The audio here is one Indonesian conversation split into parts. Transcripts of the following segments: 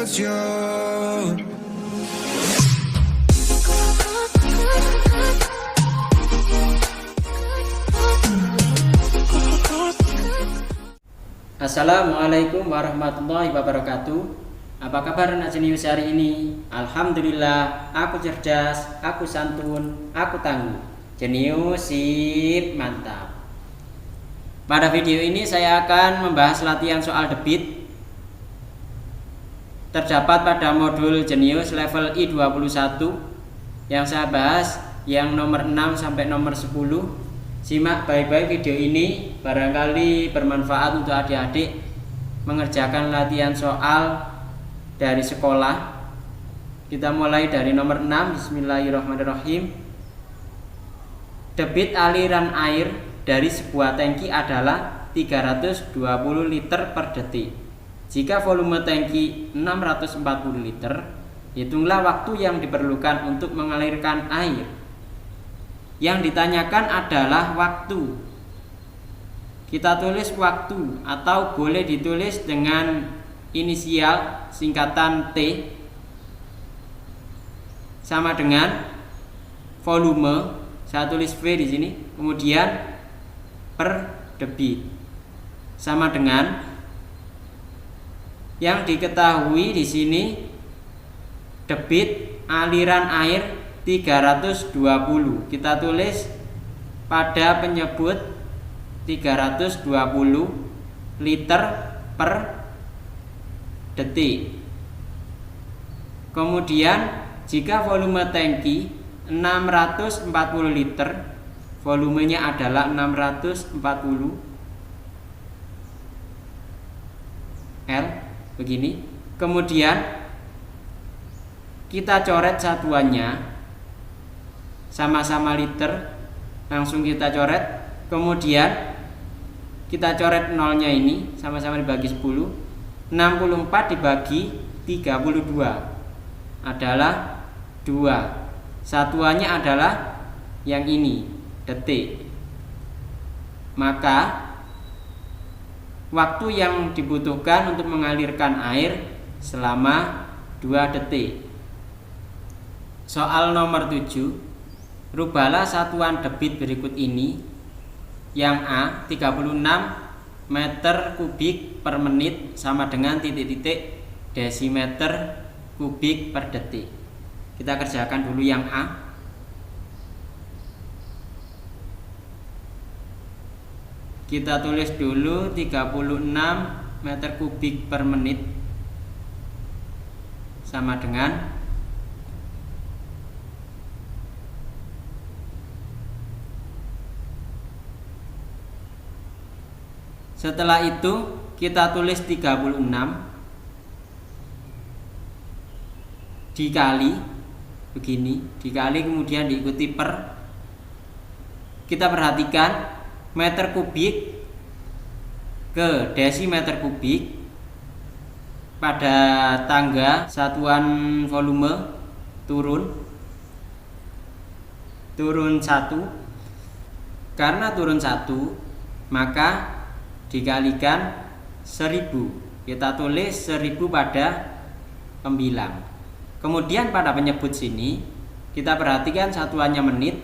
canción. Assalamualaikum warahmatullahi wabarakatuh. Apa kabar anak jenius hari ini? Alhamdulillah, aku cerdas, aku santun, aku tangguh. Jenius sip, mantap. Pada video ini saya akan membahas latihan soal debit. Terdapat pada modul jenius level I21 yang saya bahas yang nomor 6 sampai nomor 10. Simak baik-baik video ini, barangkali bermanfaat untuk adik-adik mengerjakan latihan soal dari sekolah. Kita mulai dari nomor 6. Bismillahirrahmanirrahim. Debit aliran air dari sebuah tangki adalah 320 liter per detik. Jika volume tangki 640 liter, hitunglah waktu yang diperlukan untuk mengalirkan air. Yang ditanyakan adalah waktu. Kita tulis waktu atau boleh ditulis dengan inisial singkatan T sama dengan volume. Saya tulis V di sini. Kemudian per debit sama dengan yang diketahui di sini debit aliran air 320. Kita tulis pada penyebut 320 liter per detik. Kemudian jika volume tangki 640 liter, volumenya adalah 640 L begini. Kemudian kita coret satuannya sama-sama liter, langsung kita coret. Kemudian kita coret nolnya ini, sama-sama dibagi 10. 64 dibagi 32 adalah 2. Satuannya adalah yang ini, detik. Maka waktu yang dibutuhkan untuk mengalirkan air selama 2 detik. Soal nomor 7. Rubahlah satuan debit berikut ini. Yang A, 36 meter kubik per menit sama dengan titik-titik desimeter kubik per detik. Kita kerjakan dulu yang A. Kita tulis dulu 36 meter kubik per menit sama dengan setelah itu kita tulis 36 dikali begini, dikali kemudian diikuti per. Kita perhatikan meter kubik ke desimeter kubik pada tangga satuan volume turun 1. Karena turun 1, maka dikalikan 1000. Kita tulis 1000 pada pembilang. Kemudian pada penyebut sini kita perhatikan satuannya menit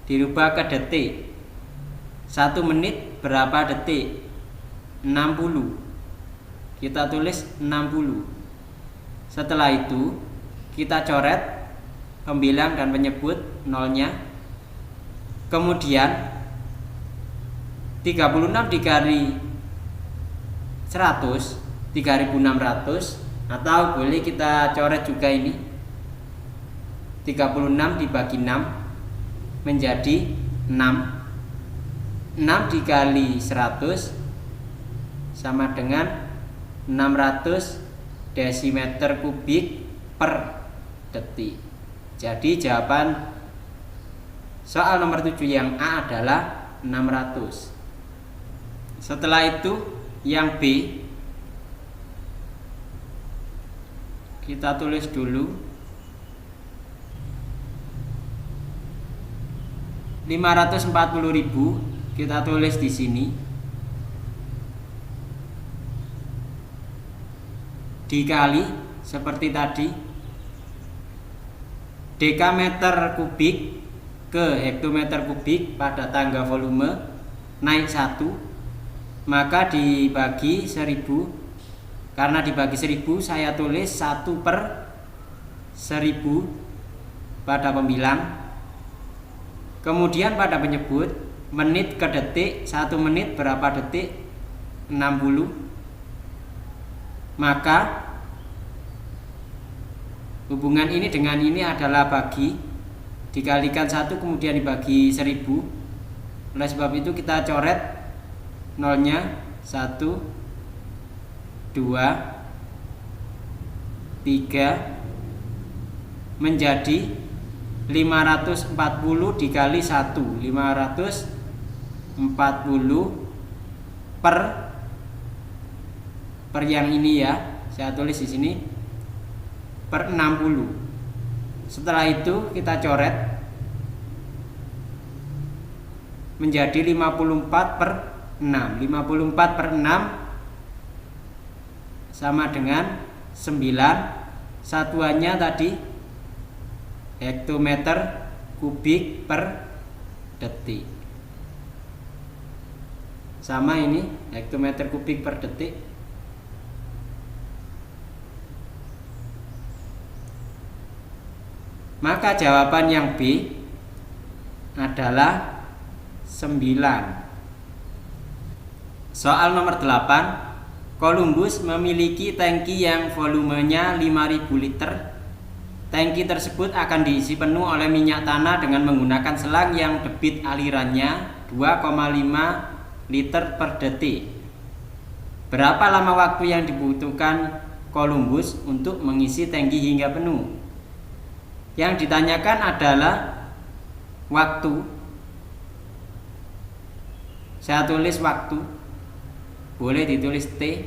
dirubah ke detik. 1 menit berapa detik? 60. Kita tulis 60. Setelah itu kita coret pembilang dan penyebut nolnya. Kemudian 36 dikali 100, 3600, atau boleh kita coret juga ini 36 dibagi 6 menjadi 6. 6 dikali 100 sama dengan 600 desimeter kubik per detik. Jadi jawaban soal nomor 7 yang A adalah 600. Setelah itu yang B kita tulis dulu 540.000 kita tulis di sini dikali seperti tadi, dekameter kubik ke hektometer kubik pada tangga volume naik 1, maka dibagi 1000. Karena dibagi 1000, saya tulis 1/1000 pada pembilang. Kemudian pada penyebut, menit ke detik, 1 menit berapa detik? 60. Maka hubungan ini dengan ini adalah bagi, dikalikan 1 kemudian dibagi 1000. Oleh sebab itu kita coret nolnya, 1, 2, 3, menjadi 540 dikali 1, 540 per yang ini ya, saya tulis di sini per 60. Setelah itu kita coret menjadi 54/6. 54/6 sama dengan 9. Satuannya tadi hektometer kubik per detik. Sama ini, hektometer kubik per detik. Maka jawaban yang B adalah 9. Soal nomor 8. Columbus memiliki tangki yang volumenya 5000 liter. Tangki tersebut akan diisi penuh oleh minyak tanah dengan menggunakan selang yang debit alirannya 2,5 liter per detik. Berapa lama waktu yang dibutuhkan Columbus untuk mengisi tangki hingga penuh? Yang ditanyakan adalah waktu. Saya tulis waktu, boleh ditulis T.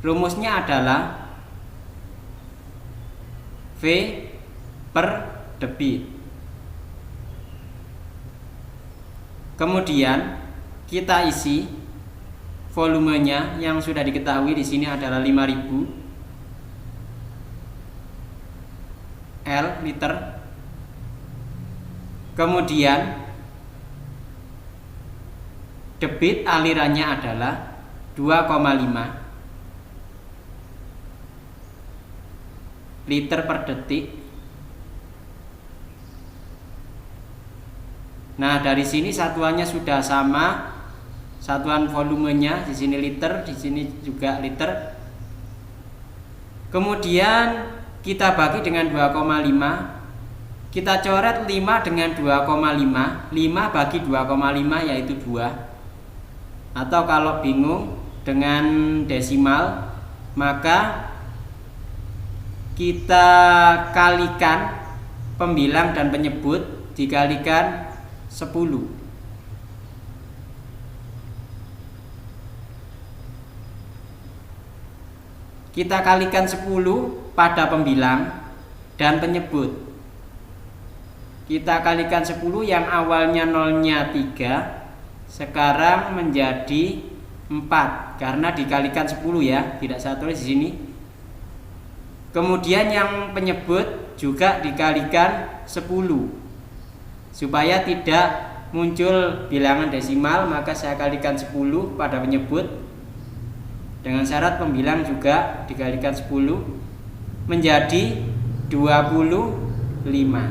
Rumusnya adalah V per debit. Kemudian kita isi volumenya yang sudah diketahui di sini adalah 5000 L liter. Kemudian debit alirannya adalah 2,5 liter per detik. Nah, dari sini satuannya sudah sama. Satuan volumenya di sini liter, di sini juga liter. Kemudian kita bagi dengan 2,5. Kita coret 5 dengan 2,5. 5 bagi 2,5 yaitu 2. Atau kalau bingung dengan desimal, maka kita kalikan pembilang dan penyebut, dikalikan 10. Kita kalikan 10 pada pembilang dan penyebut. Kita kalikan 10 yang awalnya nolnya 3, sekarang menjadi 4 karena dikalikan 10 ya, tidak saya tulis di sini. Kemudian yang penyebut juga dikalikan 10. Supaya tidak muncul bilangan desimal, maka saya kalikan 10 pada penyebut. Dengan syarat pembilang juga dikalikan 10 menjadi 25.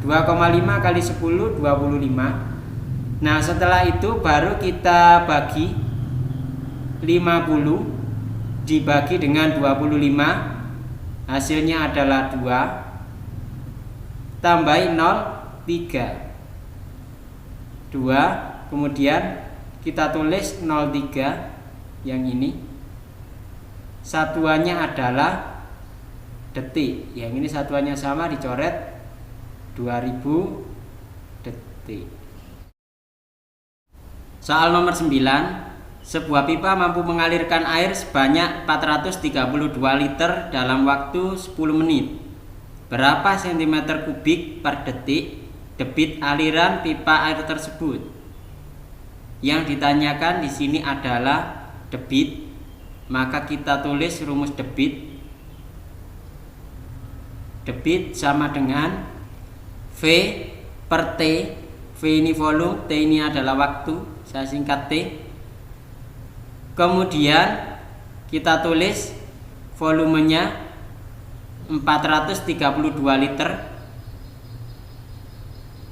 2,5 kali 10 25. Nah, setelah itu baru kita bagi 50 dibagi dengan 25. Hasilnya adalah 2. Tambahin 0, 3. 2, kemudian kita tulis 03 yang ini. Satuannya adalah detik. Yang ini satuannya sama, dicoret 2000 detik. Soal nomor 9. Sebuah pipa mampu mengalirkan air sebanyak 432 liter dalam waktu 10 menit. Berapa sentimeter kubik per detik debit aliran pipa air tersebut? Yang ditanyakan di sini adalah debit, maka kita tulis rumus debit. Debit sama dengan V per T. V ini volume, T ini adalah waktu, saya singkat T. Kemudian kita tulis volumenya 432 liter.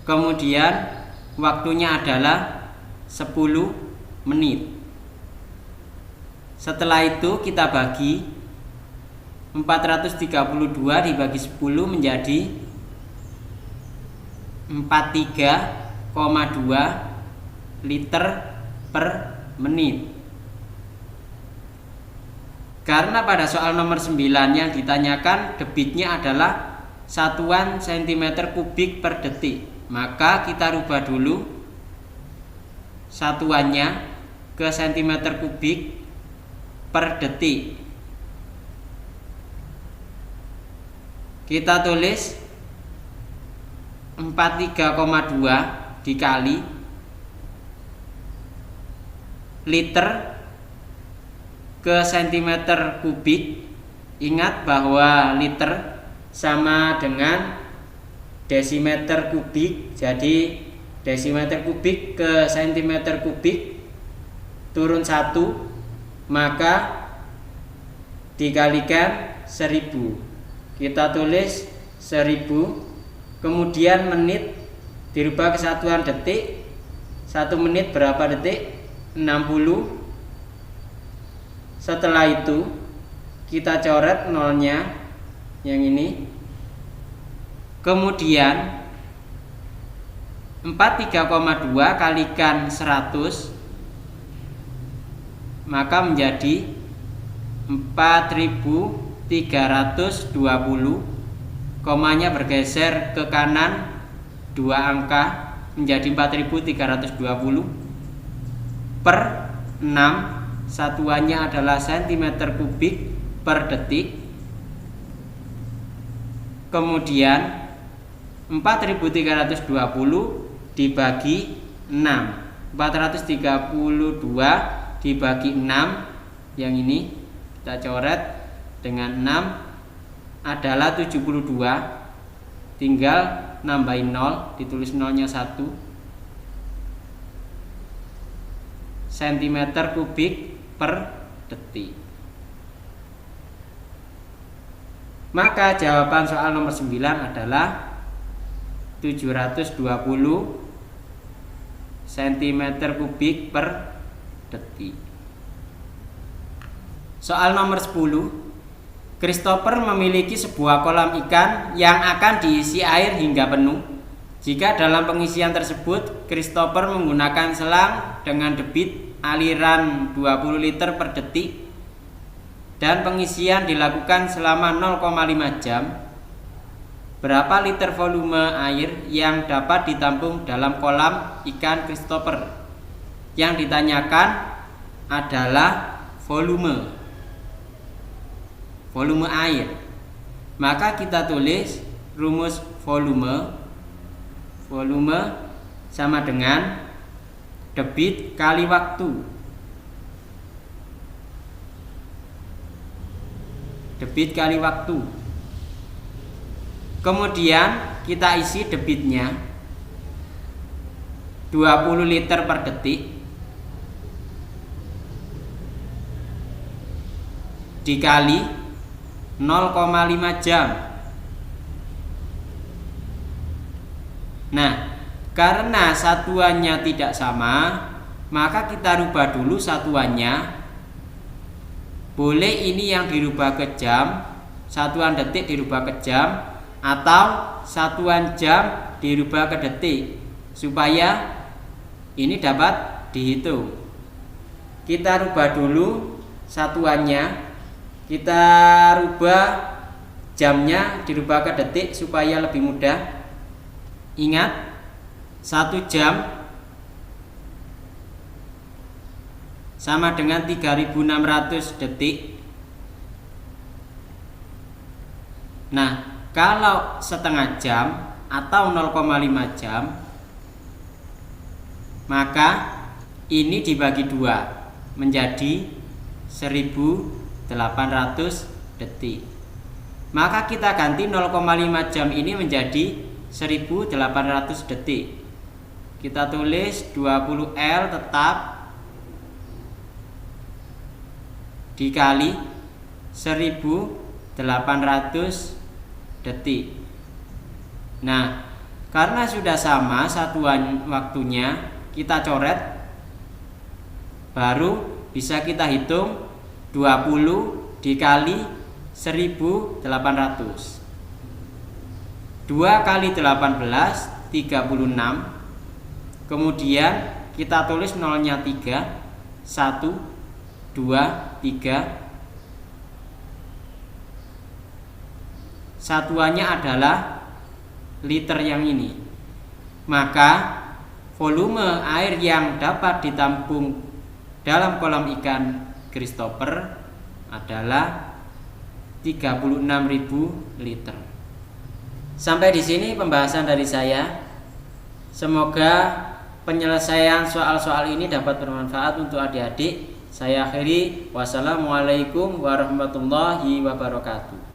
Kemudian waktunya adalah 10 menit. Setelah itu kita bagi 432 dibagi 10 menjadi 43,2 liter per menit. Karena pada soal nomor 9 yang ditanyakan debitnya adalah satuan cm kubik per detik, maka kita rubah dulu satuannya ke cm kubik per detik. Kita tulis 43,2 dikali liter ke cm kubik. Ingat bahwa liter sama dengan desimeter kubik, jadi desimeter kubik ke cm kubik turun 1, maka dikalikan 1000. Kita tulis 1000. Kemudian menit dirubah ke satuan detik. 1 menit berapa detik? 60. Setelah itu kita coret nolnya yang ini. Kemudian 43,2 kalikan 100, maka menjadi 4320. Komanya bergeser ke kanan 2 angka menjadi 4320 per 6. Satuannya adalah cm kubik per detik. Kemudian 4320 dibagi 6. 432 dibagi 6 yang ini kita coret dengan 6 adalah 72. Tinggal nambahin 0, ditulis nolnya 1 cm kubik per detik. Maka jawaban soal nomor 9 adalah 720 cm kubik per detik. Soal nomor 10. Christopher memiliki sebuah kolam ikan yang akan diisi air hingga penuh. Jika dalam pengisian tersebut Christopher menggunakan selang dengan debit aliran 20 liter per detik dan pengisian dilakukan selama 0,5 jam, berapa liter volume air yang dapat ditampung dalam kolam ikan Christopher? Yang ditanyakan adalah volume air. Maka kita tulis rumus volume sama dengan debit kali waktu. Debit kali waktu. Kemudian kita isi debitnya 20 liter per detik dikali 0,5 jam. Nah, karena satuannya tidak sama, maka kita rubah dulu satuannya. Boleh ini yang dirubah ke jam, satuan detik dirubah ke jam, atau satuan jam dirubah ke detik, supaya ini dapat dihitung. Kita rubah dulu satuannya, kita rubah jamnya dirubah ke detik supaya lebih mudah. Ingat, 1 jam sama dengan 3600 detik. Nah, kalau setengah jam atau 0,5 jam, maka ini dibagi 2 menjadi 1800 detik. Maka kita ganti 0,5 jam ini menjadi 1800 detik. Kita tulis 20L tetap dikali 1800 detik. Nah, karena sudah sama satuan waktunya, kita coret, baru bisa kita hitung 20 dikali 1800. 2 kali 18 36. Kemudian kita tulis nolnya 3, 1, 2, 3. Satuannya adalah liter yang ini. Maka volume air yang dapat ditampung dalam kolam ikan Christopher adalah 36.000 liter. Sampai di sini pembahasan dari saya. Semoga penyelesaian soal-soal ini dapat bermanfaat untuk adik-adik. Saya akhiri. Wassalamualaikum warahmatullahi wabarakatuh.